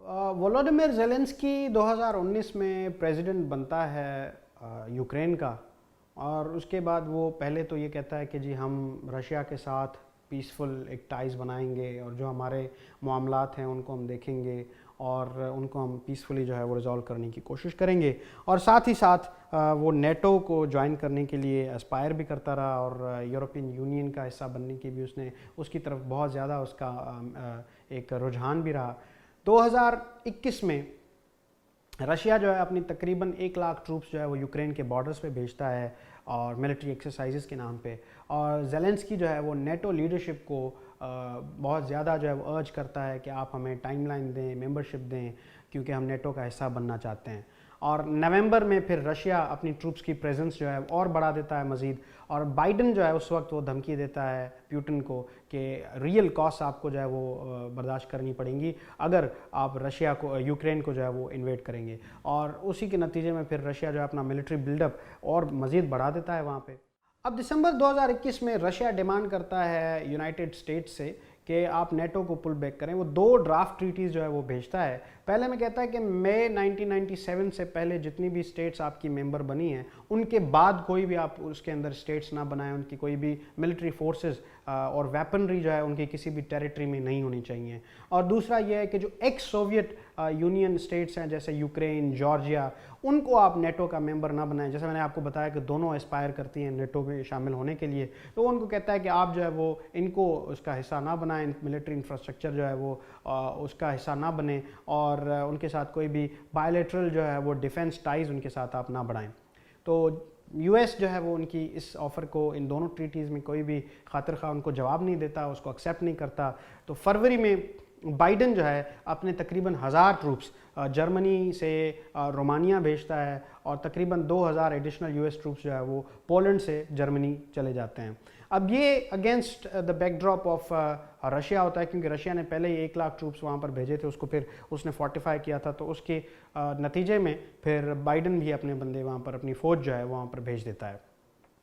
Volodymyr Zelensky 2019 में president बनता है यूक्रेन का। और उसके बाद वो पहले तो ये कहता है कि जी हम रशिया के साथ पीसफुल एक टाइज़ बनाएंगे और जो हमारे मामलात हैं उनको हम देखेंगे और उनको हम पीसफुली जो है वो रिज़ॉल्व करने की कोशिश करेंगे। और साथ ही साथ वो नेटो को ज्वाइन करने के लिए एस्पायर भी करता रहा और यूरोपियन यूनियन का हिस्सा बनने की भी उसकी तरफ बहुत ज़्यादा उसका एक रुझान भी रहा। 2021 में रशिया जो है अपनी तकरीबन 1 लाख ट्रूप्स जो है वो यूक्रेन के बॉर्डर्स पे भेजता है और मिलिट्री एक्सरसाइजेस के नाम पे। और ज़ेलेंस्की जो है वो नेटो लीडरशिप को बहुत ज़्यादा जो है वो अर्ज करता है कि आप हमें टाइमलाइन दें, मेंबरशिप दें, क्योंकि हम नेटो का हिस्सा बनना चाहते हैं। और नवंबर में फिर रशिया अपनी ट्रूप्स की प्रेजेंस जो है और बढ़ा देता है मज़ीद। और बाइडन जो है उस वक्त वो धमकी देता है प्यूटिन को कि रियल कॉस्ट आपको जो है वो बर्दाश्त करनी पड़ेंगी अगर आप रशिया को, यूक्रेन को जो है वो इन्वेड करेंगे। और उसी के नतीजे में फिर रशिया जो है अपना मिलिट्री बिल्डअप और मज़ीद बढ़ा देता है वहाँ पे। अब दिसंबर 2021 में रशिया डिमांड करता है यूनाइटेड स्टेट्स से कि आप नेटो को पुल बैक करें। वो 2 ड्राफ्ट ट्रीटीज़ जो है वो भेजता है। पहले में कहता है कि मई 1997 से पहले जितनी भी स्टेट्स आपकी मेंबर बनी हैं उनके बाद कोई भी आप उसके अंदर स्टेट्स ना बनाएं, उनकी कोई भी मिलिट्री फोर्सेस और वेपनरी जो है उनकी किसी भी टेरिटरी में नहीं होनी चाहिए। और दूसरा ये है कि जो एक्स सोवियत यूनियन स्टेट्स हैं जैसे यूक्रेन, जॉर्जिया, उनको आप नेटो का मेंबर ना बनाएं। जैसे मैंने आपको बताया कि दोनों एस्पायर करती हैं नेटो में शामिल होने के लिए, तो उनको कहता है कि आप जो है वो इनको उसका हिस्सा ना बनाएं, मिलिट्री इंफ्रास्ट्रक्चर जो है वो उसका हिस्सा ना बने और उनके साथ कोई भी बायलैटरल जो है वो डिफेंस टाइज उनके साथ आप ना बढ़ाएं। तो यूएस जो है वो उनकी इस ऑफ़र को, इन दोनों ट्रीटीज़ में कोई भी खातिर खा उनको जवाब नहीं देता, उसको एक्सेप्ट नहीं करता। तो फरवरी में बाइडन जो है अपने तकरीबन 1000 ट्रूप्स जर्मनी से रोमानिया भेजता है और तकरीबन 2000 एडिशनल यूएस ट्रूप्स जो है वो पोलैंड से जर्मनी चले जाते हैं। अब ये against the backdrop of Russia होता है, क्योंकि रशिया ने पहले ही 1 लाख ट्रूप्स वहाँ पर भेजे थे, उसको फिर उसने फोर्टिफाई किया था। तो उसके नतीजे में फिर बाइडन भी अपने बंदे वहाँ पर, अपनी फ़ौज जो है वहाँ पर भेज देता है।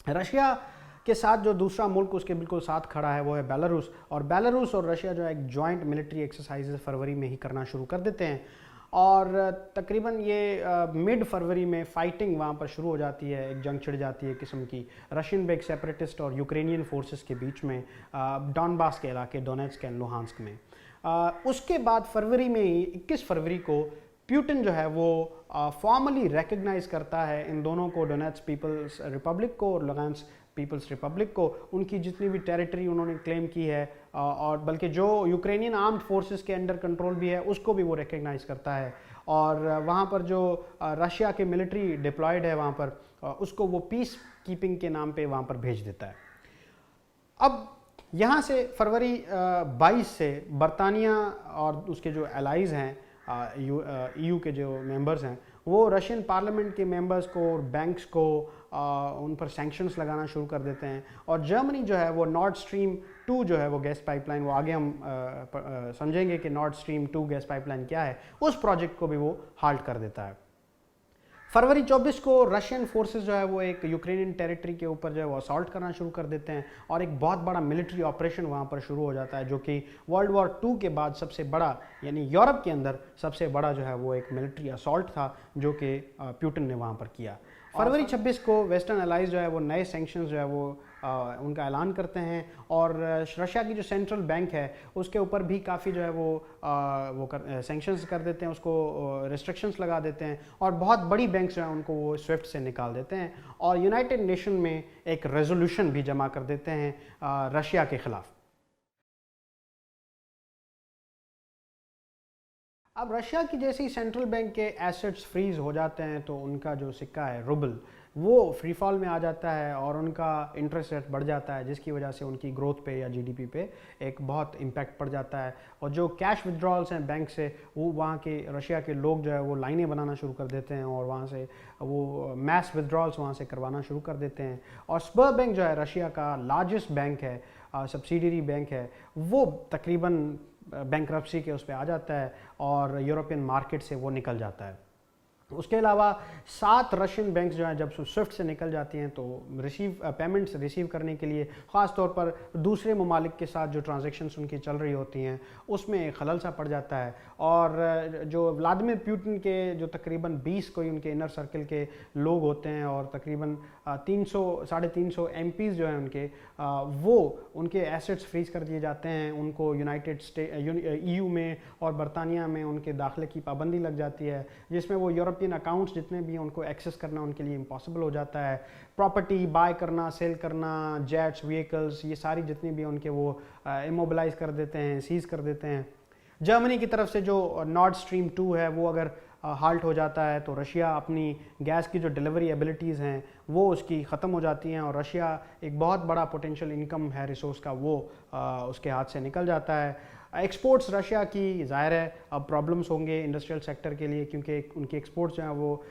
रशिया के साथ जो दूसरा मुल्क उसके बिल्कुल साथ खड़ा है वो है बेलारूस। और बेलारूस और रशिया जो है एक जॉइंट मिलिट्री एक्सरसाइजेस फरवरी में ही करना शुरू कर देते हैं। और तकरीबन ये मिड फरवरी में फ़ाइटिंग वहाँ पर शुरू हो जाती है, एक जंग छिड़ जाती है किस्म की रशियन बेक सेपरेटिस्ट और यूक्रेनियन फोर्सेस के बीच में डॉनबास के इलाके, डोनेट्स्क एंड लुहांस्क में। उसके बाद फरवरी में ही 21 फरवरी को प्यूटिन जो है वो फॉर्मली रिकग्नाइज़ करता है इन दोनों को, डोनेट्स्क पीपल्स रिपब्लिक को और लुहांस्क पीपल्स रिपब्लिक को, उनकी जितनी भी टेरिटरी उन्होंने क्लेम की है और बल्कि जो यूक्रेनियन आर्म्ड फोर्सेस के अंडर कंट्रोल भी है उसको भी वो रिकग्नाइज़ करता है। और वहाँ पर जो रशिया के मिलिट्री डिप्लॉयड है वहाँ पर उसको वो पीस कीपिंग के नाम पे वहाँ पर भेज देता है। अब यहाँ से फरवरी 22 से बरतानिया और उसके जो एलाइज़ हैं, ईयू के जो मेंबर्स हैं, वो रशियन पार्लियामेंट के मेंबर्स को और बैंक्स को उन पर सैंक्शंस लगाना शुरू कर देते हैं। और जर्मनी जो है वो नॉर्ड स्ट्रीम 2 जो है वो गैस पाइपलाइन, वो आगे हम समझेंगे कि नॉर्ड स्ट्रीम 2 गैस पाइपलाइन क्या है, उस प्रोजेक्ट को भी वो हाल्ट कर देता है। फरवरी 24 को रशियन फोर्सेस जो है वो एक यूक्रेनियन टेरिटरी के ऊपर जो है वो असॉल्ट करना शुरू कर देते हैं और एक बहुत बड़ा मिलिट्री ऑपरेशन वहाँ पर शुरू हो जाता है, जो कि वर्ल्ड वॉर 2 के बाद सबसे बड़ा, यानी यूरोप के अंदर सबसे बड़ा जो है वो एक मिलिट्री असॉल्ट था जो कि प्यूटिन ने वहाँ पर किया। फरवरी 26 को वेस्टर्न अलाइज जो है वो नए सैंक्शंस जो है वो उनका ऐलान करते हैं और रशिया की जो सेंट्रल बैंक है उसके ऊपर भी काफ़ी जो है वो सैंक्शंस कर देते हैं, उसको रिस्ट्रिक्शंस लगा देते हैं और बहुत बड़ी बैंक्स जो हैं उनको वो स्विफ्ट से निकाल देते हैं और यूनाइटेड नेशन में एक रेजोल्यूशन भी जमा कर देते हैं रशिया के ख़िलाफ़। अब रशिया की जैसे ही सेंट्रल बैंक के एसेट्स फ्रीज हो जाते हैं तो उनका जो सिक्का है रूबल वो फ्री फॉल में आ जाता है और उनका इंटरेस्ट रेट बढ़ जाता है, जिसकी वजह से उनकी ग्रोथ पे या जीडीपी पे एक बहुत इम्पैक्ट पड़ जाता है। और जो कैश विड्रॉल्स हैं बैंक से, वो वहाँ के रशिया के लोग जो है वो लाइनें बनाना शुरू कर देते हैं और वहाँ से वो मैस विड्रॉल्स वहाँ से करवाना शुरू कर देते हैं। और स्बर बैंक जो है रशिया का लार्जेस्ट बैंक है, सब्सिडियरी बैंक है, वो तकरीबन बैंक्रप्सी के उस पर आ जाता है और यूरोपियन मार्केट से वो निकल जाता है। उसके अलावा 7 रशियन बैंक्स जो हैं जब स्विफ्ट से निकल जाती हैं तो पेमेंट्स रिसीव करने के लिए ख़ास तौर पर दूसरे ममालिक के साथ जो ट्रांजैक्शंस उनकी चल रही होती हैं उसमें खलल सा पड़ जाता है। और जो व्लादिमीर पुतिन के जो तकरीबन 20 कोई उनके इनर सर्कल के लोग होते हैं और तकरीबन 300-350 MPs जो हैं उनके वो उनके एसेट्स फ्रीज कर दिए जाते हैं। उनको EU में और बरतानिया में उनके दाखिले की पाबंदी लग जाती है, जिसमें वो यूरोपियन अकाउंट्स जितने भी हैं उनको एक्सेस करना उनके लिए इम्पॉसिबल हो जाता है। प्रॉपर्टी बाय करना, सेल करना, जेट्स, व्हीकल्स, ये सारी जितनी भी उनके वो इमोबिलाइज कर देते हैं, सीज कर देते हैं। जर्मनी की तरफ से जो नॉर्ड स्ट्रीम 2 है वो अगर हाल्ट हो जाता है तो रशिया अपनी गैस की जो डिलीवरी एबिलिटीज़ हैं वो उसकी ख़त्म हो जाती हैं और रशिया एक बहुत बड़ा पोटेंशियल इनकम है रिसोर्स का वो उसके हाथ से निकल जाता है। एक्सपोर्ट्स रशिया की ज़ाहिर है अब प्रॉब्लम्स होंगे इंडस्ट्रियल सेक्टर के लिए, क्योंकि उनकी एक्सपोर्ट्स जो हैं वो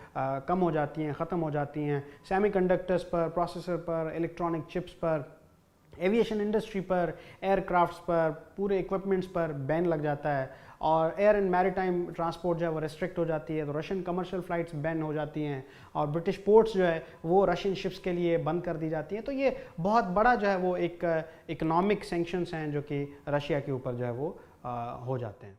कम हो जाती हैं, ख़त्म हो जाती हैं। सेमीकंडक्टर्स पर, प्रोसेसर पर, इलेक्ट्रॉनिक चिप्स पर, एविएशन इंडस्ट्री पर, एयरक्राफ्ट्स पर, पूरे इक्विपमेंट्स पर बैन लग जाता है और एयर एंड मैरीटाइम ट्रांसपोर्ट जो है वो रिस्ट्रिक्ट हो जाती है। तो रशियन कमर्शियल फ़्लाइट्स बैन हो जाती हैं और ब्रिटिश पोर्ट्स जो है वो रशियन शिप्स के लिए बंद कर दी जाती हैं। तो ये बहुत बड़ा जो है वो एक इकोनॉमिक सैंक्शंस हैं जो कि रशिया के ऊपर जो है वो हो जाते हैं।